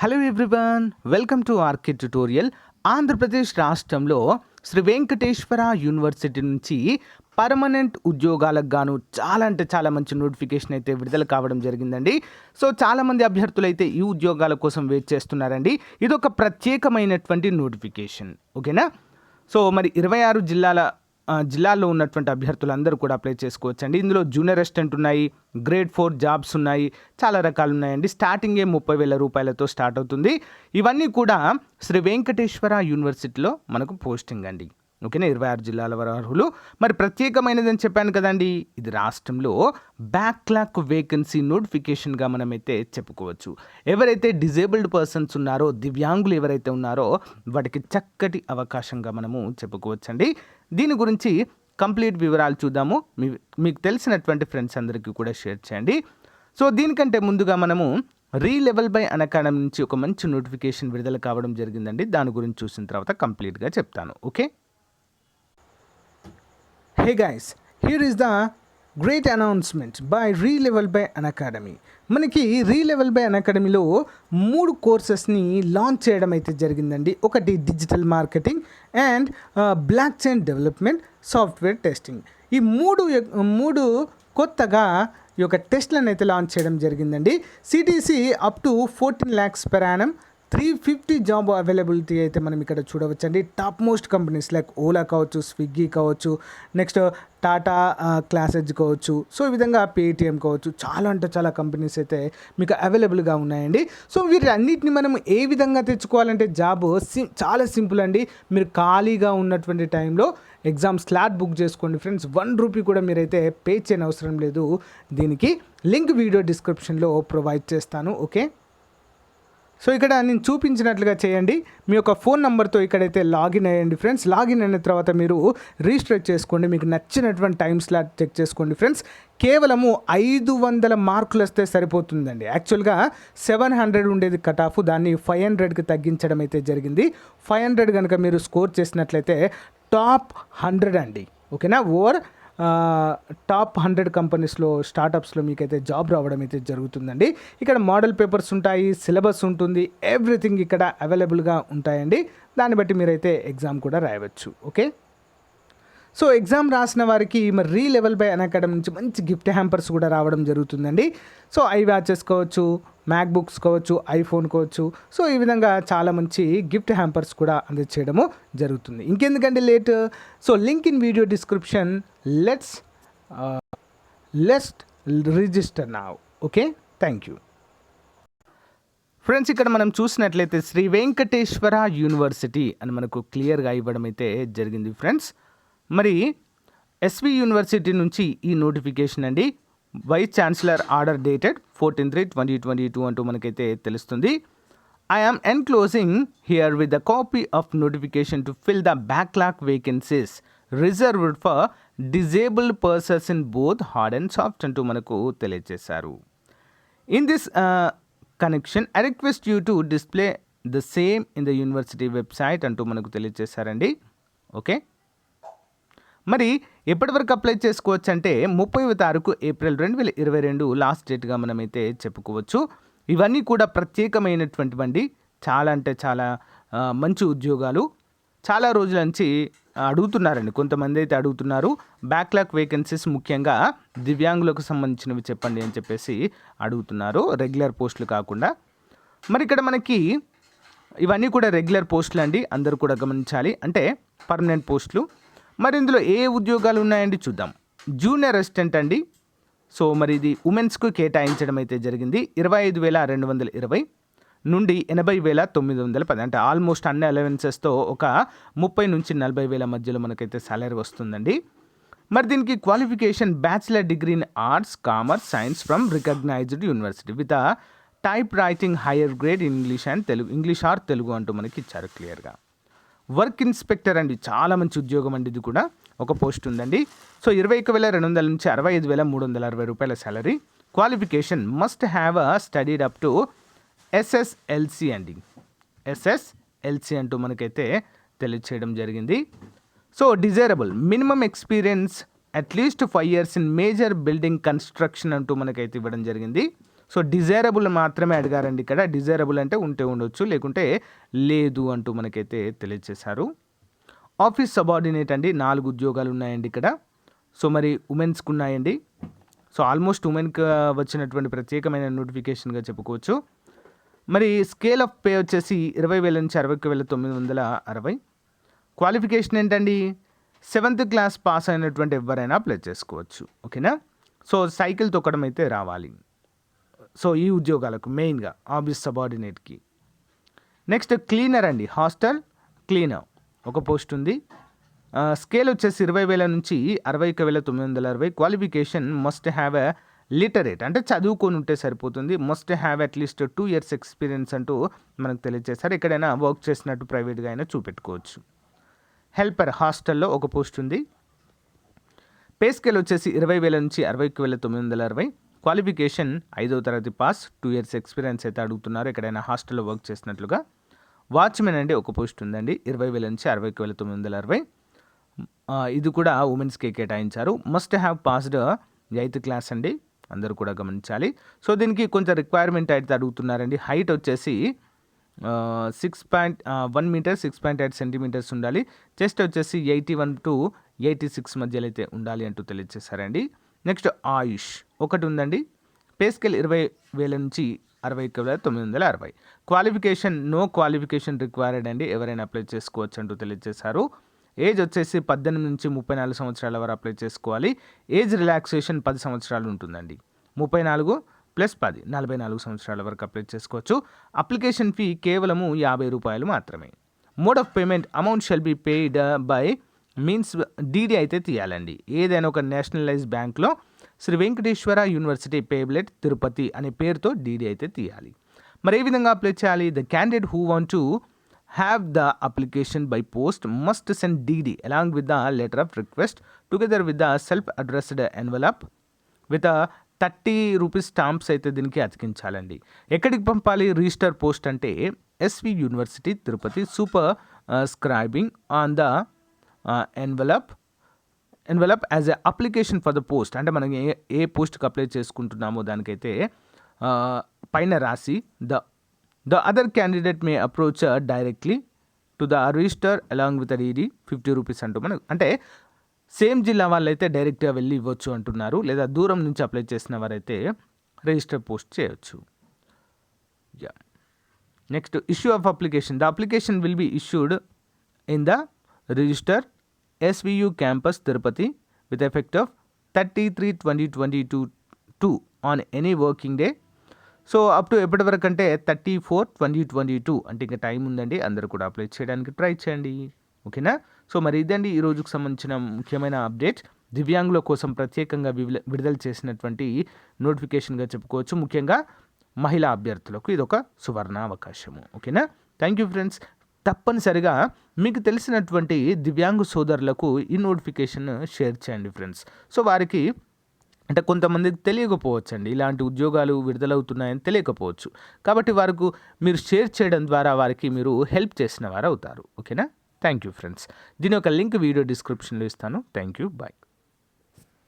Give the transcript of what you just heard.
Hello everyone, welcome to RK tutorial. Andhra Pradesh రాష్ట్రంలో Shri Venkateswara university నుంచి permanent ఉద్యోగాలకు గాను చాలా మంచి నోటిఫికేషన్ అయితే విడుదల కావడం జరిగిందండి. సో చాలామంది అభ్యర్థులు అయితే ఈ ఉద్యోగాల కోసం వెయిట్ చేస్తున్నారండి. ఇది ఒక ప్రత్యేకమైనటువంటి నోటిఫికేషన్, ఓకేనా. సో మరి 26 జిల్లాల్లో ఉన్నటువంటి అభ్యర్థులందరూ కూడా అప్లై చేసుకోవచ్చండి. ఇందులో జూనియర్ అసిస్టెంట్ ఉన్నాయి, గ్రేడ్ 4 జాబ్స్ ఉన్నాయి, చాలా రకాలు ఉన్నాయండి. స్టార్టింగే 30,000 రూపాయలతో స్టార్ట్ అవుతుంది. ఇవన్నీ కూడా శ్రీ వెంకటేశ్వర యూనివర్సిటీలో మనకు పోస్టింగ్ అండి, ఓకేనా. 26 జిల్లాల వారు అర్హులు. మరి ప్రత్యేకమైనదని చెప్పాను కదండి, ఇది రాష్ట్రంలో బ్యాక్లాగ్ వేకెన్సీ నోటిఫికేషన్గా మనమైతే చెప్పుకోవచ్చు. ఎవరైతే డిజేబుల్డ్ పర్సన్స్ ఉన్నారో, దివ్యాంగులు ఎవరైతే ఉన్నారో వాటికి చక్కటి అవకాశంగా మనము చెప్పుకోవచ్చండి. దీని గురించి కంప్లీట్ వివరాలు చూద్దాము. మీకు తెలిసినటువంటి ఫ్రెండ్స్ అందరికీ కూడా షేర్ చేయండి. సో దీనికంటే ముందుగా మనము రీలెవెల్ బై అకాడమీ నుంచి ఒక మంచి నోటిఫికేషన్ విడుదల కావడం జరిగిందండి. దాని గురించి చూసిన తర్వాత కంప్లీట్గా చెప్తాను, okay. Hey guys, here is the great announcement by Relevel by Academy. మనకి రీలెవెల్ బై అకాడమీలో 3 కోర్సెస్ని లాంచ్ చేయడం అయితే జరిగిందండి. ఒకటి digital marketing and block chain development, software testing. ఈ మూడు కొత్తగా ఈ యొక్క టెస్ట్లను అయితే లాంచ్ చేయడం జరిగిందండి. CTC up to 14 lakhs per annum, 350 job availability అయితే మనం ఇక్కడ చూడవచ్చండి. Top most companies like Ola కావచ్చు, స్విగ్గీ కావచ్చు, నెక్స్ట్ టాటా క్లాసెస్ కావచ్చు, సో ఈ విధంగా పేటిఎం కావచ్చు, చాలా కంపెనీస్ అయితే మీకు అవైలబుల్గా ఉన్నాయండి. సో వీటన్నిటిని మనం ఏ విధంగా తెచ్చుకోవాలంటే జాబ్ చాలా సింపుల్ అండి. మీరు ఖాళీగా ఉన్నటువంటి టైంలో ఎగ్జామ్ స్లాట్ బుక్ చేసుకోండి ఫ్రెండ్స్. 1 రూపీ కూడా మీరైతే పే చేయని అవసరం లేదు. దీనికి లింక్ వీడియో డిస్క్రిప్షన్లో ప్రొవైడ్ చేస్తాను, ఓకే. సో ఇక్కడ నేను చూపించినట్లుగా చేయండి. మీ యొక్క ఫోన్ నెంబర్తో ఇక్కడైతే లాగిన్ అయ్యండి ఫ్రెండ్స్. లాగిన్ అయిన తర్వాత మీరు రిజిస్టర్ చేసుకోండి. మీకు నచ్చినటువంటి టైం స్లాట్ చెక్ చేసుకోండి ఫ్రెండ్స్. కేవలము 500 మార్కులు వస్తే సరిపోతుందండి. యాక్చువల్గా 700 ఉండేది కట్ ఆఫ్, దాన్ని 500కి తగ్గించడం అయితే జరిగింది. 500 కనుక మీరు స్కోర్ చేసినట్లయితే టాప్ 100 అండి, ఓకేనా. టాప్ 100 కంపెనీస్లో, స్టార్టప్స్లో మీకైతే జాబ్ రావడం అయితే జరుగుతుందండి. ఇక్కడ మోడల్ పేపర్స్ ఉంటాయి, సిలబస్ ఉంటుంది, ఎవ్రీథింగ్ ఇక్కడ అవైలబుల్గా ఉంటాయండి. దాన్ని బట్టి మీరైతే ఎగ్జామ్ కూడా రాయవచ్చు, ఓకే. సో ఎగ్జామ్ రాసిన వారికి మరి రీలెవెల్ బై అకాడమీ నుంచి మంచి గిఫ్ట్ హ్యాంపర్స్ కూడా రావడం జరుగుతుందండి. సో ఐ వాచెస్ కావచ్చు, మ్యాక్ బుక్స్ కావచ్చు, ఐఫోన్ కావచ్చు, సో ఈ విధంగా చాలా మంచి గిఫ్ట్ హ్యాంపర్స్ కూడా అందజేయడము జరుగుతుంది. ఇంకెందుకంటే late, so link in video description. Let's register now, okay. Thank you friends. ఇక్కడ మనం చూసినట్లయితే శ్రీ వెంకటేశ్వర యూనివర్సిటీ అని మనకు క్లియర్గా ఇవ్వడం అయితే జరిగింది ఫ్రెండ్స్. మరి ఎస్వి యూనివర్సిటీ నుంచి ఈ నోటిఫికేషన్ అండి. వైస్ ఛాన్సలర్ ఆర్డర్ డేటెడ్ 14/3/2022 అంటూ మనకైతే తెలుస్తుంది. I am enclosing herewith the copy of notification to fill the backlog vacancies reserved for disabled persons in both hard and soft అంటూ మనకు తెలియజేశారు. In this connection I request you to display the same in the university website అంటూ మనకు తెలియజేశారండి, okay. మరి ఎప్పటివరకు apply చేసుకోవచ్చు అంటే 30వ తారీఖు April 2022 last డేట్గా మనమైతే చెప్పుకోవచ్చు. ఇవన్నీ కూడా ప్రత్యేకమైనటువంటివండి. చాలా మంచి ఉద్యోగాలు. చాలా రోజుల నుంచి అడుగుతున్నారండి, కొంతమంది అయితే అడుగుతున్నారు. బ్యాక్లాగ్ వేకెన్సీస్ ముఖ్యంగా దివ్యాంగులకు సంబంధించినవి చెప్పండి అని చెప్పేసి అడుగుతున్నారు, రెగ్యులర్ పోస్టులు కాకుండా. మరి ఇక్కడ మనకి ఇవన్నీ కూడా రెగ్యులర్ పోస్టులు అండి, అందరూ కూడా గమనించాలి. అంటే పర్మనెంట్ పోస్టులు. మరి ఇందులో ఏ ఉద్యోగాలు ఉన్నాయండి చూద్దాం. జూనియర్ అసిస్టెంట్ అండి. సో మరి ఇది ఉమెన్స్కు కేటాయించడం అయితే జరిగింది. 25,220 నుండి 80,910, అంటే ఆల్మోస్ట్ అన్ని అలవెన్సెస్తో ఒక 30,000 నుంచి 40,000 మధ్యలో మనకైతే సాలరీ వస్తుందండి. మరి దీనికి qualification bachelor degree in arts, commerce, science from recognised university with type writing higher grade English and Telugu, English or Telugu అంటూ మనకి ఇచ్చారు క్లియర్గా. వర్క్ ఇన్స్పెక్టర్ అండి, చాలా మంచి ఉద్యోగం అండి. ఇది కూడా ఒక పోస్ట్ ఉందండి. సో 21,200 నుంచి 65,360 రూపాయల salary. Qualification must have studied up to SSLC అండి. ఎస్ఎస్ఎల్సి అంటూ మనకైతే తెలియచేయడం జరిగింది. So desirable minimum experience at least 5 years in major building construction అంటూ మనకైతే ఇవ్వడం జరిగింది. సో డిజైరబుల్ మాత్రమే అడిగారండి ఇక్కడ. డిజైరబుల్ అంటే ఉంటే ఉండొచ్చు, లేకుంటే లేదు అంటూ మనకైతే తెలియజేశారు. ఆఫీస్ సబార్డినేట్ అండి 4 ఉద్యోగాలు ఉన్నాయండి ఇక్కడ. సో మరి ఉమెన్స్కి ఉన్నాయండి. సో ఆల్మోస్ట్ ఉమెన్కి వచ్చినటువంటి ప్రత్యేకమైన నోటిఫికేషన్గా చెప్పుకోవచ్చు. మరి స్కేల్ ఆఫ్ పే వచ్చేసి 20,000 నుంచి 61,960. క్వాలిఫికేషన్ ఏంటండి? 7th క్లాస్ పాస్ అయినటువంటి ఎవరైనా అప్లై చేసుకోవచ్చు. ఓకేనా? సో సైకిల్ తొక్కడం అయితే రావాలి. సో ఈ ఉద్యోగాలకు మెయిన్గా ఆఫీస్ సబార్డినేట్కి. నెక్స్ట్ క్లీనర్ అండి, హాస్టల్ క్లీనర్ ఒక పోస్ట్ ఉంది. స్కేల్ వచ్చేసి 20,000 నుంచి 61,960. Qualification must have a literate అంటే చదువుకొని ఉంటే సరిపోతుంది. Must have at least 2 years experience అంటూ మనకు తెలియజేశారు. ఎక్కడైనా వర్క్ చేసినట్టు ప్రైవేట్గా అయినా చూపెట్టుకోవచ్చు. హెల్పర్ హాస్టల్లో ఒక పోస్ట్ ఉంది. పే స్కేల్ వచ్చేసి 20,000 నుంచి 61,960. క్వాలిఫికేషన్ 5వ తరగతి పాస్, 2 years ఎక్స్పీరియన్స్ అయితే అడుగుతున్నారు ఎక్కడైనా హాస్టల్లో వర్క్ చేసినట్లుగా. వాచ్మెన్ అండి ఒక పోస్ట్ ఉందండి 20,000 నుంచి 61,960. ఇది కూడా ఉమెన్స్కి కేటాయించారు. Must have passed 8th class అండి, అందరూ కూడా గమనించాలి. సో దీనికి కొంచెం రిక్వైర్మెంట్ అయితే అడుగుతున్నారండి. హైట్ వచ్చేసి 1 meter 6.8 centimeters ఉండాలి. చెస్ట్ వచ్చేసి 81 to 86 మధ్యలో అయితే ఉండాలి అంటూ తెలియజేశారండి. నెక్స్ట్ ఆయుష్ ఒకటి ఉందండి. పే స్కేల్ 20,000 నుంచి 61,960. క్వాలిఫికేషన్ నో క్వాలిఫికేషన్ రిక్వైర్డ్ అండి, ఎవరైనా అప్లై చేసుకోవచ్చు అంటూ తెలియజేశారు. ఏజ్ వచ్చేసి 18 నుంచి 34 సంవత్సరాల వరకు అప్లై చేసుకోవాలి. ఏజ్ రిలాక్సేషన్ 10 సంవత్సరాలు ఉంటుందండి. 34 + 10 44 సంవత్సరాల వరకు అప్లై చేసుకోవచ్చు. అప్లికేషన్ ఫీ కేవలము ₹50 మాత్రమే. Mode of payment amount shall be paid by means DD అయితే తీయాలండి. ఏదైనా ఒక నేషనలైజ్ బ్యాంక్లో Shri Venkateswara university payable at Tirupati అనే పేరుతో డీడీ అయితే తీయాలి. మరి ఏ విధంగా అప్లై చేయాలి? The candidate who want to have the application by post must send DD along with the letter of request together with the self-addressed envelope with a ₹30 stamps అయితే దీనికి అతికించాలండి. ఎక్కడికి పంపాలి? రిజిస్టర్ పోస్ట్ అంటే SV university Tirupati, superscribing on the envelope as a application for the post అంటే మనం ఏ పోస్ట్కి apply చేసుకుంటున్నామో దానికైతే పైన రాసి The other candidate may approach directly to the register along with the DD ₹50 అంటూ మనం అంటే సేమ్ జిల్లా వాళ్ళైతే డైరెక్ట్గా వెళ్ళి ఇవ్వచ్చు అంటున్నారు. లేదా దూరం నుంచి అప్లై చేసిన వారైతే రిజిస్టర్ పోస్ట్ చేయొచ్చు. Next issue of application. The application will be issued in the register SVU campus Tirupati with effect of 30/3/2022 on any working day. So up to ఎప్పటి వరకు అంటే 30/4/2022 అంటే ఇంకా టైం ఉందండి. అందరూ కూడా అప్లై చేయడానికి ట్రై చేయండి. ఓకేనా? సో మరి ఇదండి ఈ రోజుకు సంబంధించిన ముఖ్యమైన అప్డేట్. దివ్యాంగుల కోసం ప్రత్యేకంగా విడుదల చేసినటువంటి నోటిఫికేషన్గా చెప్పుకోవచ్చు. ముఖ్యంగా మహిళా అభ్యర్థులకు ఇదొక సువర్ణ అవకాశము. ఓకేనా? Thank you friends. తప్పనిసరిగా మీకు తెలిసినటువంటి దివ్యాంగు సోదరులకు ఈ నోటిఫికేషన్ షేర్ చేయండి ఫ్రెండ్స్. సో వారికి అంటే కొంతమందికి తెలియకపోవచ్చు అండి, ఇలాంటి ఉద్యోగాలు విడుదలవుతున్నాయని తెలియకపోవచ్చు. కాబట్టి వారికి మీరు షేర్ చేయడం ద్వారా వారికి మీరు హెల్ప్ చేసిన వారు అవుతారు. ఓకేనా? Thank you friends. దీని యొక్క లింక్ వీడియో డిస్క్రిప్షన్లో ఇస్తాను. Thank you. బాయ్.